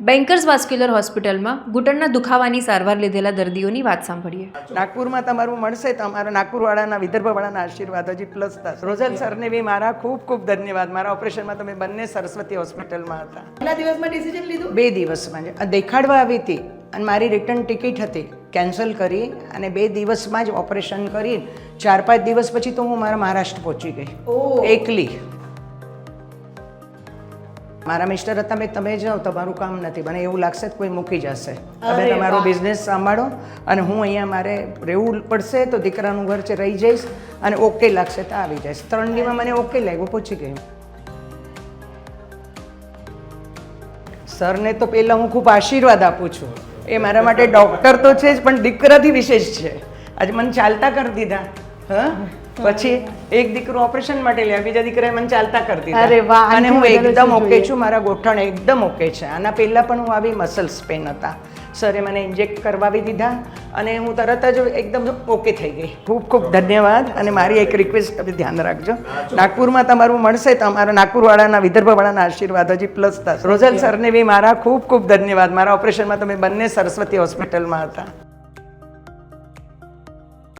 Bankers vascular હોસ્પિટલમાં ઘૂંટણના દુખાવાની સારવાર લીધેલા દર્દીઓની વાત સાંભળીએ. નાગપુરમાં તમારું મળશે તો અમારા નાગપુરવાળાના વિદર્ભવાળાના આશીર્વાદ હજી પ્લસ થશે. રોઝલ સરને બી મારા ખૂબ ખૂબ ધન્યવાદ. મારા ઓપરેશનમાં તમે બંને સરસ્વતી હોસ્પિટલમાં હતા. કેટલા દિવસમાં ડિસિઝન લીધું? 2 દિવસમાં જ દેખાડવા આવી હતી અને મારી રિટર્ન ટિકિટ હતી, કેન્સલ કરી અને 2 દિવસમાં જ ઓપરેશન કરી 4-5 દિવસ પછી તો હું મારા મહારાષ્ટ્ર પહોંચી ગઈ એકલી. મારા મિસ્ટર હતા મેં તમે જાઓ તમારું કામ નથી, મને એવું લાગશે તો કોઈ મૂકી જશે, તમે તમારો બિઝનેસ સંભાળો અને હું અહીંયા મારે રહેવું પડશે તો દીકરાનું ઘર છે રહી જઈશ અને ઓકે લાગશે તો આવી જઈશ. 3 દીમાં મને ઓકે લાગ્યું, પહોંચી ગઈ. સરને તો પહેલાં હું ખૂબ આશીર્વાદ આપું છું. એ મારા માટે ડૉક્ટર તો છે જ પણ દીકરાથી વિશેષ છે. આજે મને ચાલતા કરી દીધા. હા, પછી એક દીકરો ઓપરેશન માટે લે, બીજા દીકરાએ મને ચાલતા કરી દીધા અને હું એકદમ ઓકે છું. મારા ગોઠણ એકદમ ઓકે છે. આના પહેલાં પણ હું આવી મસલ્સ પેન હતા, સરે મને ઇન્જેક્ટ કરવાવી દીધા અને હું તરત જ એકદમ ઓકે થઈ ગઈ. ખૂબ ખૂબ ધન્યવાદ. અને મારી એક રિક્વેસ્ટ તમે ધ્યાન રાખજો, નાગપુરમાં તમારું મળશે તો અમારા નાગપુરવાળાના વિદર્ભવાળાના આશીર્વાદ હજી પ્લસ થશે. રોઝલ સરને બી મારા ખૂબ ખૂબ ધન્યવાદ. મારા ઓપરેશનમાં તમે બંને સરસ્વતી હોસ્પિટલમાં હતા.